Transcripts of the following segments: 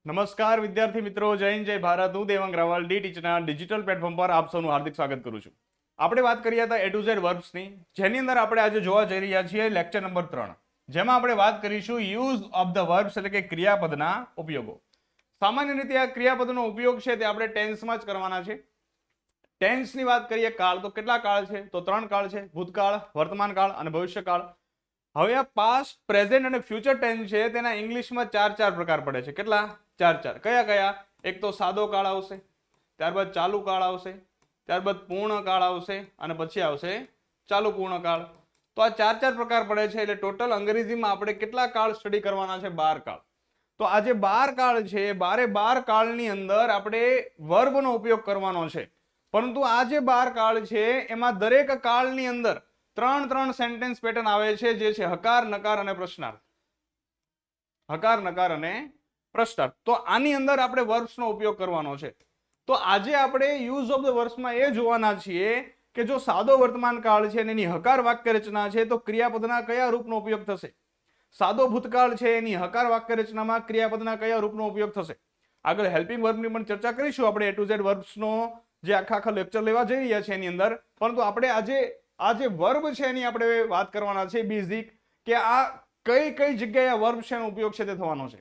નમસ્કાર વિદ્યાર્થી મિત્રો, જય હિન્દ જય ભારત. હું દેવાંગ રાવલ ડી ટીચરના ડિજિટલ પ્લેટફોર્મ પર આપ સૌનું હાર્દિક સ્વાગત કરું છું. આપણે વાત કરી હતા A to Z વર્બ્સની, જેની અંદર આપણે આજે જોવા જઈ રહ્યા છીએ લેક્ચર નંબર 3, જેમાં આપણે વાત કરીશું યુઝ ઓફ ધ વર્બ્સ એટલે કે ક્રિયાપદના ઉપયોગો. સામાન્ય રીતે આ ક્રિયાપદનો ઉપયોગ છે તે આપણે ટેન્સમાં જ કરવાના છે. ટેન્સની વાત કરીએ કાળ, તો કેટલા કાળ છે? તો 3 કાળ છે: ભૂતકાળ, વર્તમાન કાળ અને ભવિષ્યકાળ. હવે આ પાસ્ટ, પ્રેઝન્ટ અને ફ્યુચર ટેન્સ છે તેના ઇંગ્લિશમાં 4 પ્રકાર પડે છે. કેટલા? 4. કયા કયા? એક તો સાદો કાળ આવશે, ત્યારબાદ ચાલુ કાળ આવશે, ત્યારબાદ પૂર્ણ કાળ આવશે અને પછી આવશે ચાલુ પૂર્ણ કાળ. તો આ 4 પ્રકાર પડે છે. એટલે ટોટલ અંગ્રેજીમાં આપણે કેટલા કાળ સ્ટડી કરવાના છે? 12 કાળ. તો આ જે 12 કાળ છે, 12 કાળની અંદર આપણે વર્બનો ઉપયોગ કરવાનો છે. પરંતુ આ જે 12 કાળ છે એમાં દરેક કાળની અંદર 3 સેન્ટેન્સ પેટર્ન આવે છે, જે છે હકાર, નકાર અને પ્રશ્નાર્થ. હકાર, નકાર અને પ્રશ્નાર્થ. તો આની અંદર આપણે વર્બ્સનો ઉપયોગ કરવાનો છે. તો આજે આપણે યુઝ ઓફ ધ વર્બ્સમાં એ જોવાના છીએ કે જો સાદો વર્તમાન કાળ છે એની હકાર વાક્ય રચના છે તો ક્રિયાપદના કયા રૂપનો ઉપયોગ થશે. સાદો ભૂતકાળ છે એની હકાર વાક્ય રચનામાં ક્રિયાપદના કયા રૂપનો ઉપયોગ થશે. આગળ હેલ્પિંગ વર્બની પણ ચર્ચા કરીશું આપણે A to Z વર્બ્સનો જે આખા લેક્ચર લેવા જઈ રહ્યા છે એની અંદર. પરંતુ આપણે આજે આ જે વર્બ છે એની આપણે વાત કરવાના છે બેઝિક, કે આ કઈ જગ્યાએ વર્બ છે એનો ઉપયોગ છે તે થવાનો છે.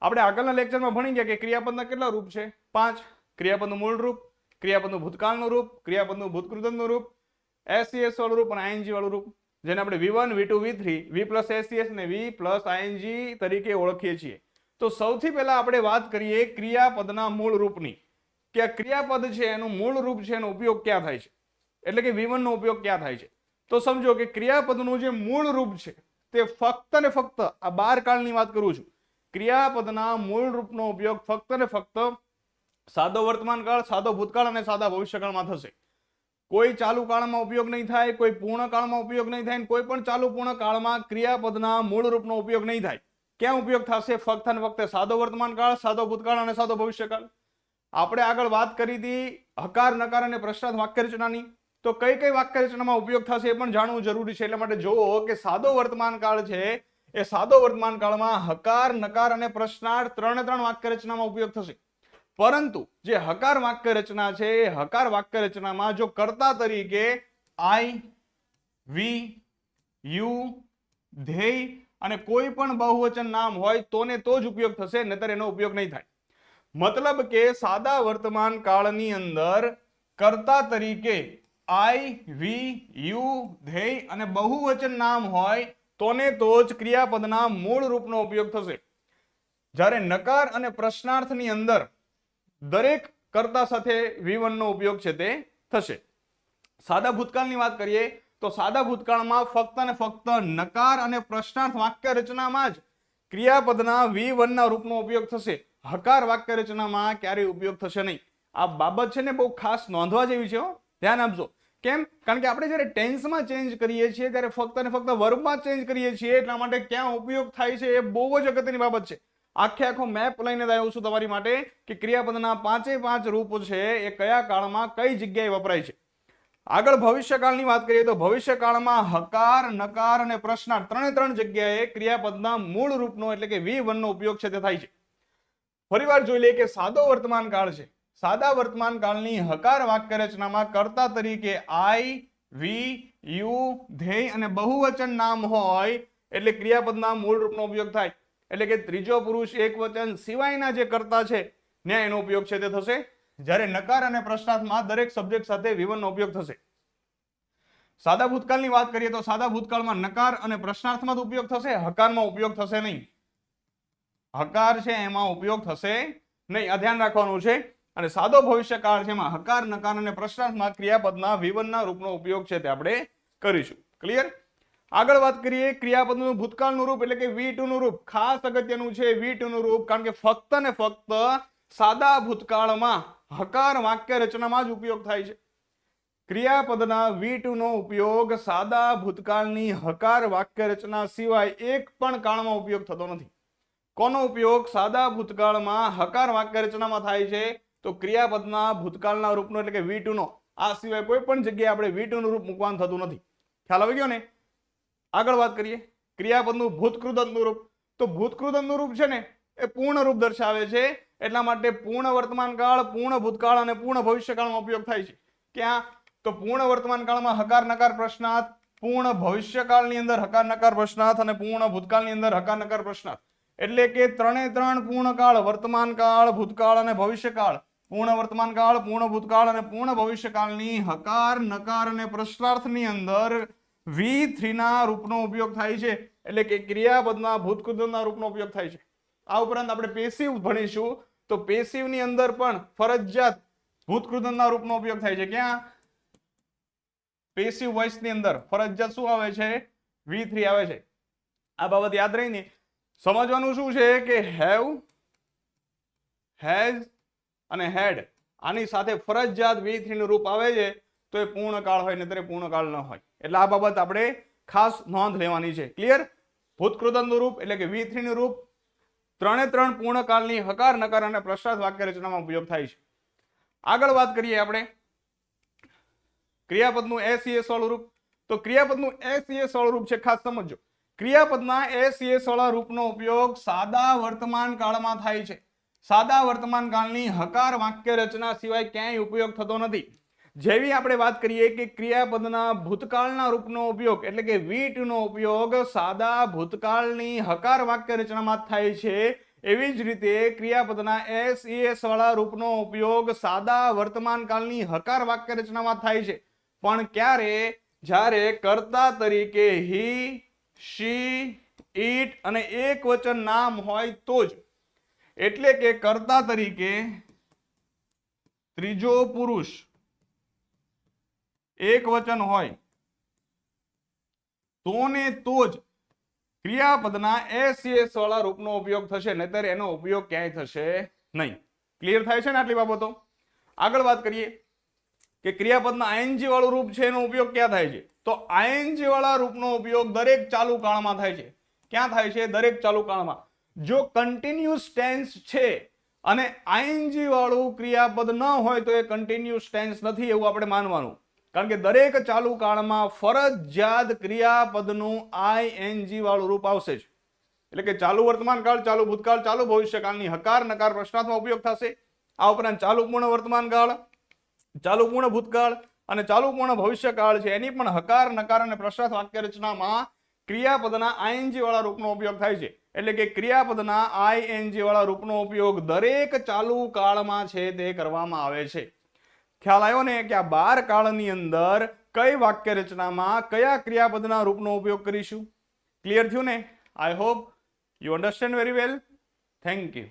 આપણે આગળના લેક્ચરમાં ભણી ગયા કે ક્રિયાપદના કેટલા રૂપ છે? 5. ક્રિયાપદનું મૂળ રૂપ, ક્રિયાપદનું ભૂતકાળનું રૂપ, ક્રિયાપદનું ભૂતકૃતનું રૂપ, SES વાળું રૂપ અને ING વાળું રૂપ, જેને આપણે V1, V2, V3, V plus SES અને V પ્લસ ING તરીકે ઓળખીએ છીએ. તો સૌથી પહેલા આપણે વાત કરીએ ક્રિયાપદના મૂળ રૂપની, કે આ ક્રિયાપદ છે એનું મૂળ રૂપ છે એનો ઉપયોગ ક્યાં થાય છે, એટલે કે V1 નો ઉપયોગ ક્યાં થાય છે. તો સમજો કે ક્રિયાપદનું જે મૂળ રૂપ છે તે ફક્ત ને ફક્ત આ 12 કાળની વાત કરું છું. ક્રિયાપદના મૂળ રૂપનો ઉપયોગ ફક્ત ને ફક્ત સાદો વર્તમાન કાળ, સાદો ભૂતકાળ અને સાદા ભવિષ્યકાળમાં થશે. કોઈ ચાલુ કાળમાં ઉપયોગ નહીં થાય, કોઈ પૂર્ણ કાળમાં ઉપયોગ નહીં થાય, કોઈ પણ ચાલુ પૂર્ણ કાળમાં ક્રિયાપદના મૂળ રૂપનો ઉપયોગ નહીં થાય. ક્યાં ઉપયોગ થશે? ફક્ત ને ફક્ત સાદો વર્તમાન કાળ, સાદો ભૂતકાળ અને સાદો ભવિષ્યકાળ. આપણે આગળ વાત કરી હતી હકાર, નકાર અને પ્રશ્નાર્થ વાક્ય રચનાની. તો કઈ વાક્ય રચનામાં ઉપયોગ થશે એ પણ જાણવું જરૂરી છે. એટલા માટે જોવો કે સાદો વર્તમાન કાળ છે એ સાદો વર્તમાન કાળમાં હકાર, નકાર અને પ્રશ્નાર્થ 3 વાક્ય રચનામાં ઉપયોગ થશે. પરંતુ જે હકાર વાક્ય રચના છે એ હકાર વાક્ય રચનામાં જો કર્તા તરીકે I, V, U, ધ્યેય અને કોઈ પણ બહુવચન નામ હોય તો ને તો જ ઉપયોગ થશે, નહીતર એનો ઉપયોગ નહીં થાય. મતલબ કે સાદા વર્તમાન કાળની અંદર કર્તા તરીકે I, V, U, ધ્યેય અને બહુવચન નામ હોય તો ને તો જ ક્રિયાપદના મૂળ રૂપનો ઉપયોગ થશે. જ્યારે નકાર અને પ્રશ્નાર્થની અંદર દરેક કર્તા સાથે V1 નો ઉપયોગ છે તે થશે. સાદા ભૂતકાળની વાત કરીએ તો સાદા ભૂતકાળમાં ફક્ત ને ફક્ત નકાર અને પ્રશ્નાર્થ વાક્ય રચનામાં જ ક્રિયાપદના V1 ના રૂપનો ઉપયોગ થશે. હકાર વાક્ય રચનામાં ક્યારેય ઉપયોગ થશે નહીં. આ બાબત છે ને બહુ ખાસ નોંધવા જેવી છે. ધ્યાન આપજો. કેમ? કારણ કે આપણે જ્યારે ટેન્સમાં ચેન્જ કરીએ છીએ ત્યારે ફક્ત ને ફક્ત વર્બમાં ચેન્જ કરીએ છીએ, એટલા માટે ક્યાં ઉપયોગ થાય છે એ બહુ જ અગત્યની બાબત છે. આખો મેપ લઈને આવ્યો છું તમારી માટે કે ક્રિયાપદના 5 રૂપો છે એ કયા કાળમાં કઈ જગ્યાએ વપરાય છે. આગળ ભવિષ્યકાળની વાત કરીએ તો ભવિષ્યકાળમાં હકાર, નકાર અને પ્રશ્નાર્થ 3 જગ્યાએ ક્રિયાપદના મૂળ રૂપનો એટલે કે V1 નો ઉપયોગ છે તે થાય છે. ફરીવાર જોઈ લઈએ કે સાદો વર્તમાન કાળ છે. સાદા વર્તમાન કાળની હકાર વાક્ય રચનામાં કર્તા તરીકે I, V, U, ધ્યેય અને બહુવચન નામ હોય એટલે ક્રિયાપદના મૂળ રૂપનો ઉપયોગ થાય. એટલે કે ત્રીજો પુરુષ એકવચન સિવાયના જે કર્તા છે ત્યાં એનો ઉપયોગ છે તે થશે. જ્યારે નકાર અને પ્રશ્નાર્થમાં દરેક સબ્જેક્ટ સાથે V1 નો ઉપયોગ થશે. સાદા ભૂતકાળની વાત કરીએ તો સાદા ભૂતકાળમાં નકાર અને પ્રશ્નાર્થમાં જ ઉપયોગ થશે, હકારમાં ઉપયોગ થશે નહીં. હકાર છે એમાં ઉપયોગ થશે નહીં, આ ધ્યાન રાખવાનું છે. અને સાદો ભવિષ્યકાળ છે એમાં હકાર, નકાર અને પ્રશ્નાર્થમાં ક્રિયાપદના V1 ના રૂપનો ઉપયોગ છે તે આપણે કરીશું. ક્લિયર? આગળ વાત કરીએ ક્રિયાપદનું ભૂતકાળનું રૂપ એટલે કે V2 નું રૂપ. ખાસ અગત્યનું છે V2 નું રૂપ, કારણ કે ફક્ત ને ફક્ત સાદા ભૂતકાળમાં હકાર વાક્ય રચનામાં જ ઉપયોગ થાય છે. ક્રિયાપદના V2 નો ઉપયોગ સાદા ભૂતકાળની હકાર વાક્ય રચના સિવાય એક પણ કાળમાં ઉપયોગ થતો નથી. કોનો ઉપયોગ સાદા ભૂતકાળમાં હકાર વાક્ય રચનામાં થાય છે? તો ક્રિયાપદના ભૂતકાળના રૂપનો એટલે કે V2 નો. આ સિવાય કોઈ પણ જગ્યાએ આપણે V2 નું રૂપ મૂકવાનું થતું નથી. ખ્યાલ આવી ગયો ને? આગળ વાત કરીએ ક્રિયાપદનું ભૂતકૃદંતનું રૂપ. તો ભૂતકૃદંતનું રૂપ છે ને એ પૂર્ણ રૂપ દર્શાવે છે, એટલા માટે પૂર્ણ વર્તમાન કાળ, પૂર્ણ ભૂતકાળ અને પૂર્ણ ભવિષ્યકાળમાં ઉપયોગ થાય છે. ક્યાં? તો પૂર્ણ વર્તમાન કાળમાં હકાર નકાર પ્રશ્નાર્થ, પૂર્ણ ભવિષ્યકાળની અંદર હકાર નકાર પ્રશ્નાર્થ અને પૂર્ણ ભૂતકાળની અંદર હકાર નકાર પ્રશ્નાર્થ. એટલે કે ત્રણે ત્રણ પૂર્ણ કાળ, વર્તમાન કાળ, ભૂતકાળ અને ભવિષ્યકાળ, પૂર્ણ વર્તમાન કાળ, પૂર્ણ ભૂતકાળ અને પૂર્ણ ભવિષ્યકાળની હકાર નકાર અને પ્રશ્નાર્થની અંદર V3 ના રૂપનો ઉપયોગ થાય છે. એટલે કે ક્રિયાપદના ભૂતકૃદનના રૂપનો ઉપયોગ થાય છે. આ ઉપરાંત આપણે પેસિવ ભણીશું, તો પેસિવ ની અંદર પણ ફરજિયાત ભૂતકૃદનના રૂપનો ઉપયોગ થાય છે. ક્યાં? પેસિવ વોઇસ ની અંદર ફરજિયાત શું આવે છે? V3 આવે છે. આ બાબત યાદ રહીને સમજવાનું શું છે કે હેવ, હેઝ અને હેડ આની સાથે ફરજિયાત V3 નું રૂપ આવે છે તો એ પૂર્ણ કાળ હોય, નહીંતર પૂર્ણ કાળ ન હોય. એટલે આ બાબત આપણે ખાસ નોંધ લેવાની છે. ક્લિયર? ભૂતકૃદનનું રૂપ એટલે કે V3 નું રૂપ ત્રણે ત્રણ પૂર્ણ કાળની હકાર નકાર અને પ્રશ્નાર્થ વાક્ય રચનામાં ઉપયોગ થાય છે. આગળ વાત કરીએ આપણે ક્રિયાપદનું SES વાળું રૂપ. તો ક્રિયાપદનું SES વાળું રૂપ છે, ખાસ સમજો. ક્રિયાપદના SES વાળા રૂપનો ઉપયોગ સાદા વર્તમાન કાળમાં થાય છે. સાદા વર્તમાન કાળની હકાર વાક્ય રચના સિવાય ક્યાંય ઉપયોગ થતો નથી. જેવી આપણે વાત કરીએ કે ક્રિયાપદના ભૂતકાળના રૂપનો ઉપયોગ એટલે કે V2 નો ઉપયોગ સાદા ભૂતકાળની હકાર વાક્ય રચનામાં થાય છે, એવી જ રીતે ક્રિયાપદના SES વાળા રૂપનો ઉપયોગ સાદા વર્તમાન કાળની હકાર વાક્ય રચનામાં થાય છે. પણ ક્યારે? જ્યારે કર્તા તરીકે he, she, it અને એક વચન નામ હોય તો જ. એટલે કે કર્તા તરીકે ત્રીજો પુરુષ એક વચન હોય તો ને તો જ ક્રિયાપદના SES વાળા રૂપનો ઉપયોગ થશે, નહીતર એનો ઉપયોગ ક્યાંય થશે નહીં. ક્લિયર થાય છે ને આટલી બાબતો? આગળ વાત કરીએ કે ક્રિયાપદના ING વાળું રૂપ છે એનો ઉપયોગ ક્યાં થાય છે? તો ING વાળા રૂપનો ઉપયોગ દરેક ચાલુ કાળમાં થાય છે. ક્યાં થાય છે? દરેક ચાલુ કાળમાં. જો કન્ટિન્યુઅસ ટેન્સ છે અને ING વાળું ક્રિયાપદ ન હોય તો એ કન્ટિન્યુઅસ ટેન્સ નથી એવું આપણે માનવાનું. કારણ કે દરેક ચાલુ કાળમાં ફરજિયાત ક્રિયાપદનું ING વાળું રૂપ આવશે જ. એટલે કે ચાલુ વર્તમાન કાળ, ચાલુ ભૂતકાળ, ચાલુ ભવિષ્યકાળની હકાર નકાર પ્રશ્નાર્થમાં ઉપયોગ થશે. આ ઉપરાંત ચાલુ પૂર્ણ વર્તમાન કાળ, ચાલુ પૂર્ણ ભૂતકાળ અને ચાલુ પૂર્ણ ભવિષ્યકાળ છે એની પણ હકાર નકાર અને પ્રશ્નાર્થ વાક્ય રચનામાં ક્રિયાપદના ING વાળા રૂપનો ઉપયોગ થાય છે. એટલે કે ક્રિયાપદના ING વાળા રૂપનો ઉપયોગ દરેક ચાલુ કાળમાં છે તે કરવામાં આવે છે. ખ્યાલ આવ્યો ને કે આ 12 કાળની અંદર કઈ વાક્ય રચનામાં કયા ક્રિયાપદના રૂપનો ઉપયોગ કરીશું? ક્લિયર થયું ને? I hope you understand very well. Thank you.